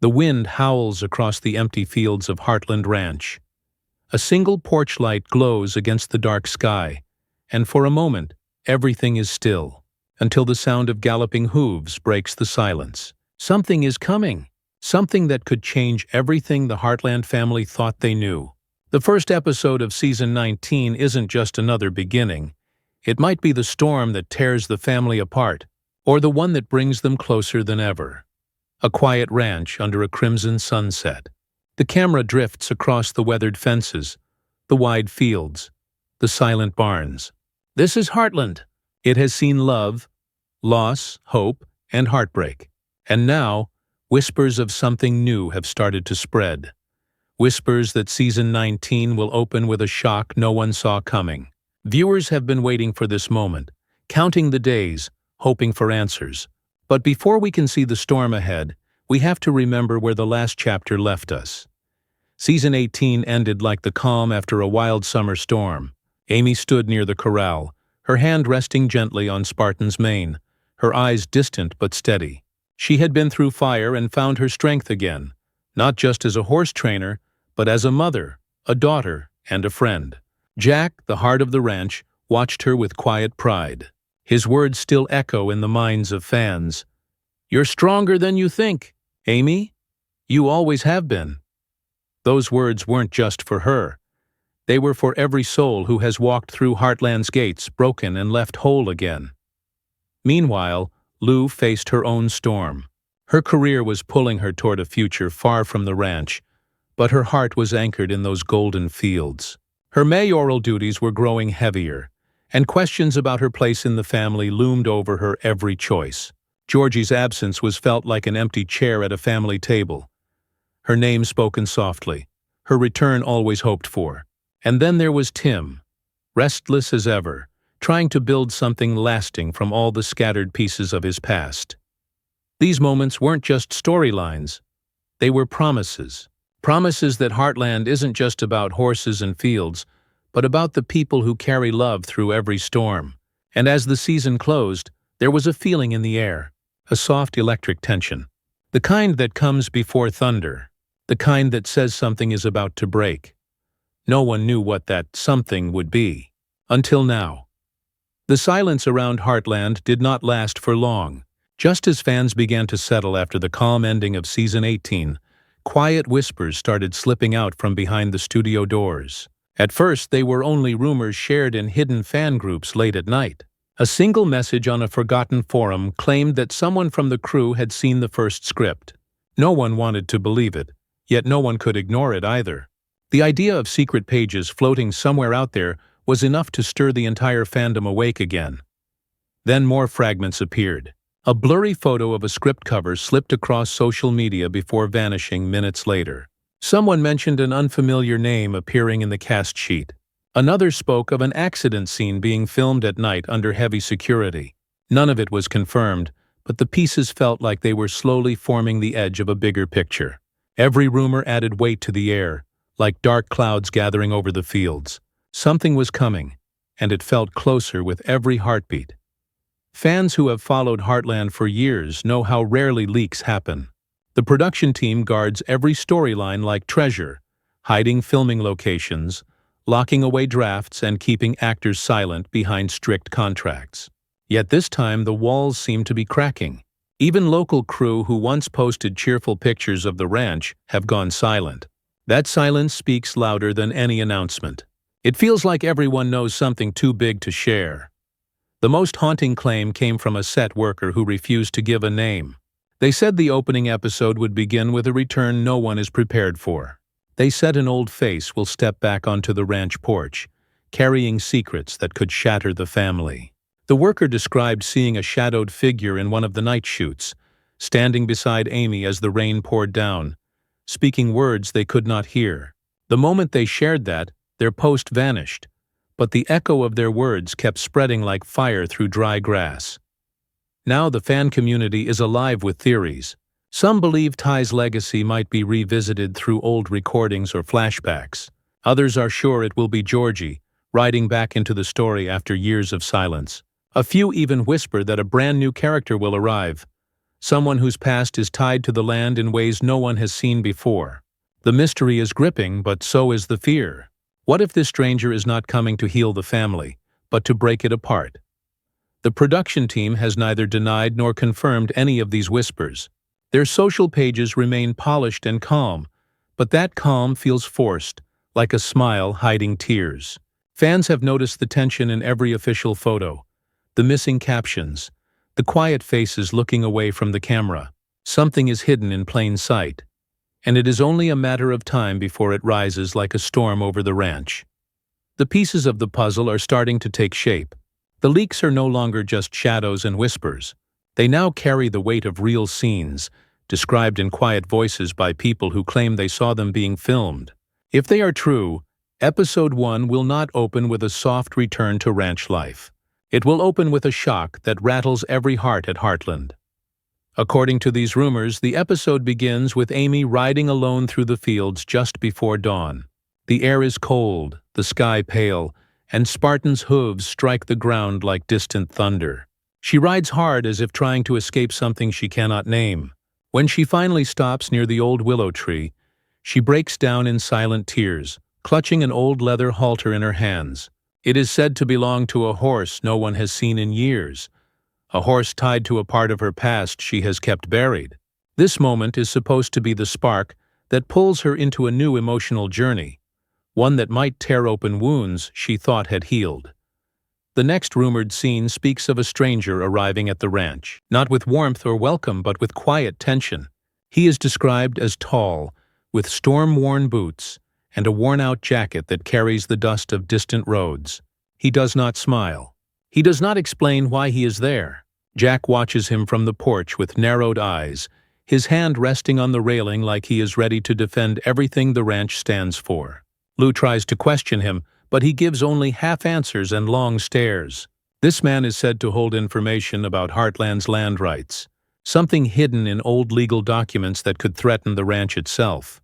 The wind howls across the empty fields of Heartland Ranch. A single porch light glows against the dark sky, and for a moment, everything is still, until the sound of galloping hooves breaks the silence. Something is coming, something that could change everything the Heartland family thought they knew. The first episode of Season 19 isn't just another beginning. It might be the storm that tears the family apart, or the one that brings them closer than ever. A quiet ranch under a crimson sunset. The camera drifts across the weathered fences, the wide fields, the silent barns. This is Heartland. It has seen love, loss, hope, and heartbreak. And now, whispers of something new have started to spread. Whispers that Season 19 will open with a shock no one saw coming. Viewers have been waiting for this moment, counting the days, hoping for answers. But before we can see the storm ahead, we have to remember where the last chapter left us. Season 18 ended like the calm after a wild summer storm. Amy stood near the corral, her hand resting gently on Spartan's mane, her eyes distant but steady. She had been through fire and found her strength again, not just as a horse trainer, but as a mother, a daughter, and a friend. Jack, the heart of the ranch, watched her with quiet pride. His words still echo in the minds of fans. "You're stronger than you think, Amy. You always have been." Those words weren't just for her. They were for every soul who has walked through Heartland's gates broken and left whole again. Meanwhile, Lou faced her own storm. Her career was pulling her toward a future far from the ranch, but her heart was anchored in those golden fields. Her mayoral duties were growing heavier, and questions about her place in the family loomed over her every choice. Georgie's absence was felt like an empty chair at a family table. Her name spoken softly, her return always hoped for. And then there was Tim, restless as ever, trying to build something lasting from all the scattered pieces of his past. These moments weren't just storylines. They were promises. Promises that Heartland isn't just about horses and fields, but about the people who carry love through every storm. And as the season closed, there was a feeling in the air, a soft electric tension. The kind that comes before thunder. The kind that says something is about to break. No one knew what that something would be. Until now. The silence around Heartland did not last for long. Just as fans began to settle after the calm ending of Season 18, quiet whispers started slipping out from behind the studio doors. At first, they were only rumors shared in hidden fan groups late at night. A single message on a forgotten forum claimed that someone from the crew had seen the first script. No one wanted to believe it, yet no one could ignore it either. The idea of secret pages floating somewhere out there was enough to stir the entire fandom awake again. Then more fragments appeared. A blurry photo of a script cover slipped across social media before vanishing minutes later. Someone mentioned an unfamiliar name appearing in the cast sheet. Another spoke of an accident scene being filmed at night under heavy security. None of it was confirmed, but the pieces felt like they were slowly forming the edge of a bigger picture. Every rumor added weight to the air, like dark clouds gathering over the fields. Something was coming, and it felt closer with every heartbeat. Fans who have followed Heartland for years know how rarely leaks happen. The production team guards every storyline like treasure, hiding filming locations, locking away drafts, and keeping actors silent behind strict contracts. Yet this time the walls seem to be cracking. Even local crew who once posted cheerful pictures of the ranch have gone silent. That silence speaks louder than any announcement. It feels like everyone knows something too big to share. The most haunting claim came from a set worker who refused to give a name. They said the opening episode would begin with a return no one is prepared for. They said an old face will step back onto the ranch porch, carrying secrets that could shatter the family. The worker described seeing a shadowed figure in one of the night shoots, standing beside Amy as the rain poured down, speaking words they could not hear. The moment they shared that, their post vanished, but the echo of their words kept spreading like fire through dry grass. Now the fan community is alive with theories. Some believe Ty's legacy might be revisited through old recordings or flashbacks. Others are sure it will be Georgie, riding back into the story after years of silence. A few even whisper that a brand new character will arrive, someone whose past is tied to the land in ways no one has seen before. The mystery is gripping, but so is the fear. What if this stranger is not coming to heal the family, but to break it apart? The production team has neither denied nor confirmed any of these whispers. Their social pages remain polished and calm, but that calm feels forced, like a smile hiding tears. Fans have noticed the tension in every official photo, the missing captions, the quiet faces looking away from the camera. Something is hidden in plain sight, and it is only a matter of time before it rises like a storm over the ranch. The pieces of the puzzle are starting to take shape. The leaks are no longer just shadows and whispers. They now carry the weight of real scenes, described in quiet voices by people who claim they saw them being filmed. If they are true, Episode 1 will not open with a soft return to ranch life. It will open with a shock that rattles every heart at Heartland. According to these rumors, the episode begins with Amy riding alone through the fields just before dawn. The air is cold, the sky pale, and Spartan's hooves strike the ground like distant thunder. She rides hard as if trying to escape something she cannot name. When she finally stops near the old willow tree, she breaks down in silent tears, clutching an old leather halter in her hands. It is said to belong to a horse no one has seen in years, a horse tied to a part of her past she has kept buried. This moment is supposed to be the spark that pulls her into a new emotional journey, one that might tear open wounds she thought had healed. The next rumored scene speaks of a stranger arriving at the ranch, not with warmth or welcome but with quiet tension. He is described as tall, with storm-worn boots, and a worn-out jacket that carries the dust of distant roads. He does not smile. He does not explain why he is there. Jack watches him from the porch with narrowed eyes, his hand resting on the railing like he is ready to defend everything the ranch stands for. Lou tries to question him, but he gives only half answers and long stares. This man is said to hold information about Heartland's land rights, something hidden in old legal documents that could threaten the ranch itself.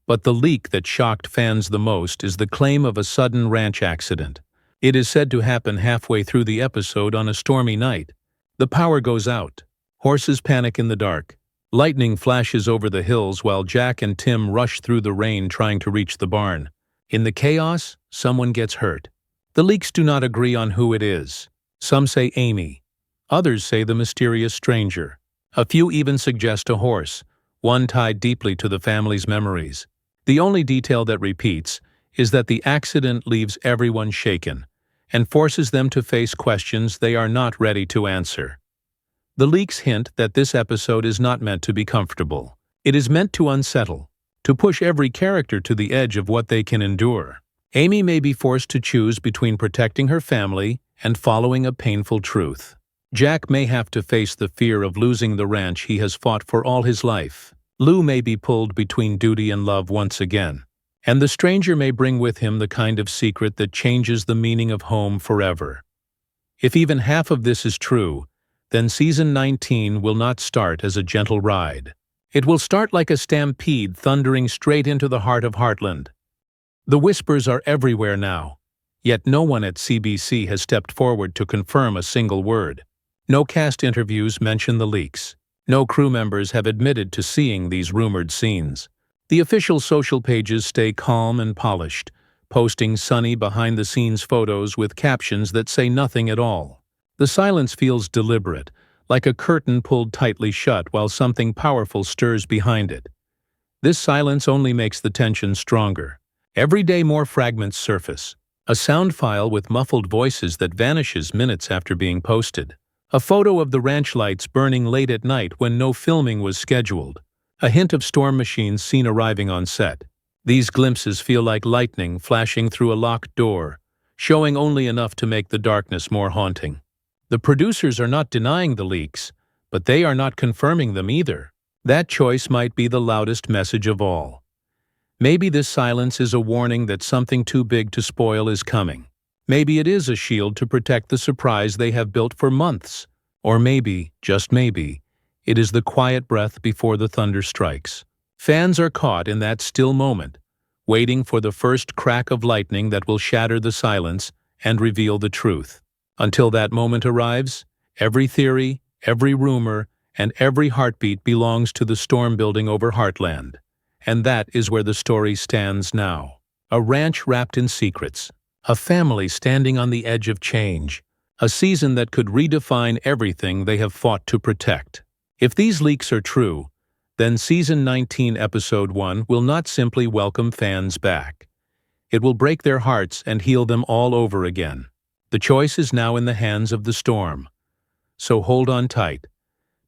But the leak that shocked fans the most is the claim of a sudden ranch accident. It is said to happen halfway through the episode on a stormy night. The power goes out. Horses panic in the dark. Lightning flashes over the hills while Jack and Tim rush through the rain trying to reach the barn. In the chaos, someone gets hurt. The leaks do not agree on who it is. Some say Amy. Others say the mysterious stranger. A few even suggest a horse, one tied deeply to the family's memories. The only detail that repeats is that the accident leaves everyone shaken and forces them to face questions they are not ready to answer. The leaks hint that this episode is not meant to be comfortable. It is meant to unsettle, to push every character to the edge of what they can endure. Amy may be forced to choose between protecting her family and following a painful truth. Jack may have to face the fear of losing the ranch he has fought for all his life. Lou may be pulled between duty and love once again. And the stranger may bring with him the kind of secret that changes the meaning of home forever. If even half of this is true, then Season 19 will not start as a gentle ride. It will start like a stampede thundering straight into the heart of Heartland. The whispers are everywhere now, yet no one at CBC has stepped forward to confirm a single word. No cast interviews mention the leaks. No crew members have admitted to seeing these rumored scenes. The official social pages stay calm and polished, posting sunny behind-the-scenes photos with captions that say nothing at all. The silence feels deliberate, like a curtain pulled tightly shut while something powerful stirs behind it. This silence only makes the tension stronger. Every day more fragments surface. A sound file with muffled voices that vanishes minutes after being posted. A photo of the ranch lights burning late at night when no filming was scheduled. A hint of storm machines seen arriving on set. These glimpses feel like lightning flashing through a locked door, showing only enough to make the darkness more haunting. The producers are not denying the leaks, but they are not confirming them either. That choice might be the loudest message of all. Maybe this silence is a warning that something too big to spoil is coming. Maybe it is a shield to protect the surprise they have built for months. Or maybe, just maybe, it is the quiet breath before the thunder strikes. Fans are caught in that still moment, waiting for the first crack of lightning that will shatter the silence and reveal the truth. Until that moment arrives, every theory, every rumor, and every heartbeat belongs to the storm building over Heartland. And that is where the story stands now. A ranch wrapped in secrets, a family standing on the edge of change, a season that could redefine everything they have fought to protect. If these leaks are true, then Season 19, Episode 1 will not simply welcome fans back. It will break their hearts and heal them all over again. The choice is now in the hands of the storm. So hold on tight,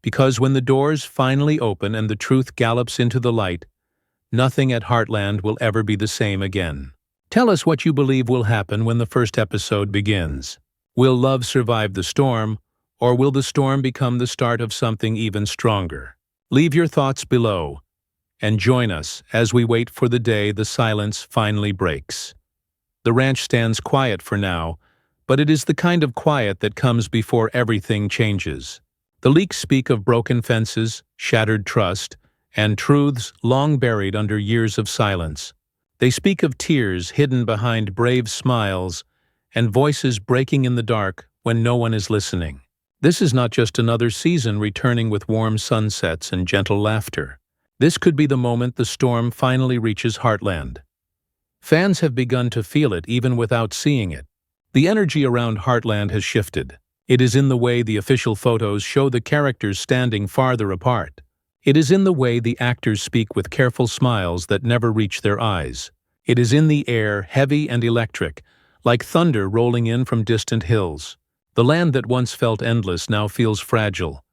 because when the doors finally open and the truth gallops into the light, nothing at Heartland will ever be the same again. Tell us what you believe will happen when the first episode begins. Will love survive the storm, or will the storm become the start of something even stronger? Leave your thoughts below, and join us as we wait for the day the silence finally breaks. The ranch stands quiet for now, but it is the kind of quiet that comes before everything changes. The leaks speak of broken fences, shattered trust, and truths long buried under years of silence. They speak of tears hidden behind brave smiles and voices breaking in the dark when no one is listening. This is not just another season returning with warm sunsets and gentle laughter. This could be the moment the storm finally reaches Heartland. Fans have begun to feel it even without seeing it. The energy around Heartland has shifted. It is in the way the official photos show the characters standing farther apart. It is in the way the actors speak with careful smiles that never reach their eyes. It is in the air, heavy and electric, like thunder rolling in from distant hills. The land that once felt endless now feels fragile,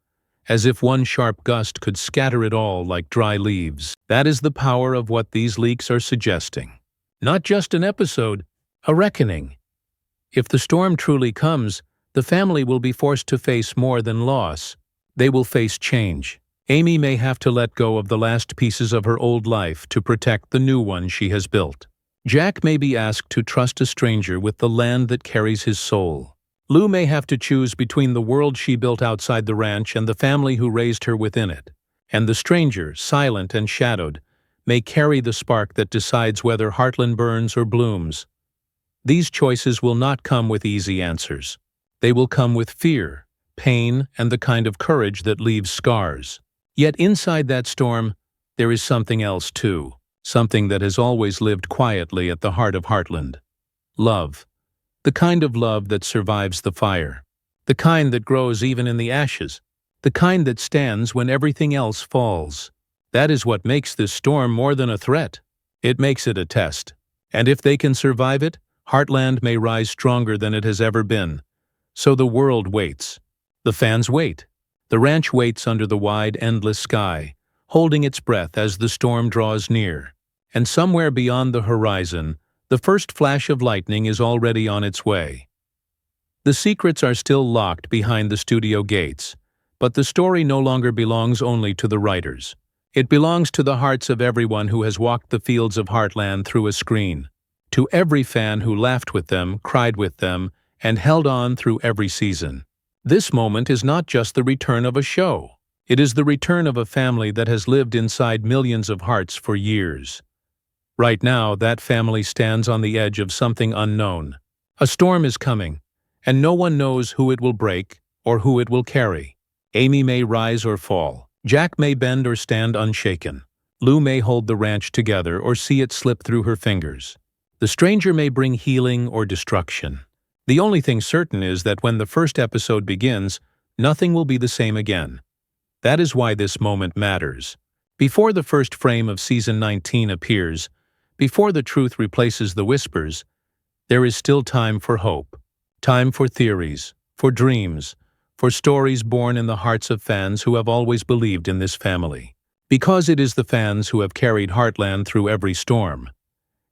as if one sharp gust could scatter it all like dry leaves. That is the power of what these leaks are suggesting. Not just an episode, a reckoning. If the storm truly comes, the family will be forced to face more than loss. They will face change. Amy may have to let go of the last pieces of her old life to protect the new one she has built. Jack may be asked to trust a stranger with the land that carries his soul. Lou may have to choose between the world she built outside the ranch and the family who raised her within it. And the stranger, silent and shadowed, may carry the spark that decides whether Heartland burns or blooms. These choices will not come with easy answers. They will come with fear, pain, and the kind of courage that leaves scars. Yet inside that storm, there is something else too, something that has always lived quietly at the heart of Heartland. Love. The kind of love that survives the fire. The kind that grows even in the ashes. The kind that stands when everything else falls. That is what makes this storm more than a threat. It makes it a test. And if they can survive it, Heartland may rise stronger than it has ever been. So the world waits. The fans wait. The ranch waits under the wide, endless sky, holding its breath as the storm draws near. And somewhere beyond the horizon, the first flash of lightning is already on its way. The secrets are still locked behind the studio gates, but the story no longer belongs only to the writers. It belongs to the hearts of everyone who has walked the fields of Heartland through a screen, to every fan who laughed with them, cried with them, and held on through every season. This moment is not just the return of a show. It is the return of a family that has lived inside millions of hearts for years. Right now, that family stands on the edge of something unknown. A storm is coming, and no one knows who it will break or who it will carry. Amy may rise or fall. Jack may bend or stand unshaken. Lou may hold the ranch together or see it slip through her fingers. The stranger may bring healing or destruction. The only thing certain is that when the first episode begins, nothing will be the same again. That is why this moment matters. Before the first frame of Season 19 appears, before the truth replaces the whispers, there is still time for hope. Time for theories, for dreams, for stories born in the hearts of fans who have always believed in this family. Because it is the fans who have carried Heartland through every storm.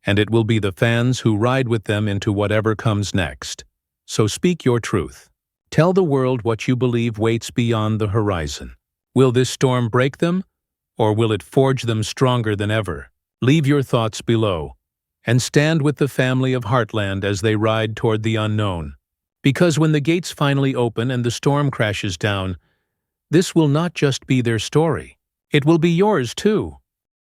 And it will be the fans who ride with them into whatever comes next. So speak your truth. Tell the world what you believe waits beyond the horizon. Will this storm break them, or will it forge them stronger than ever? Leave your thoughts below, and stand with the family of Heartland as they ride toward the unknown. Because when the gates finally open and the storm crashes down, this will not just be their story. It will be yours too.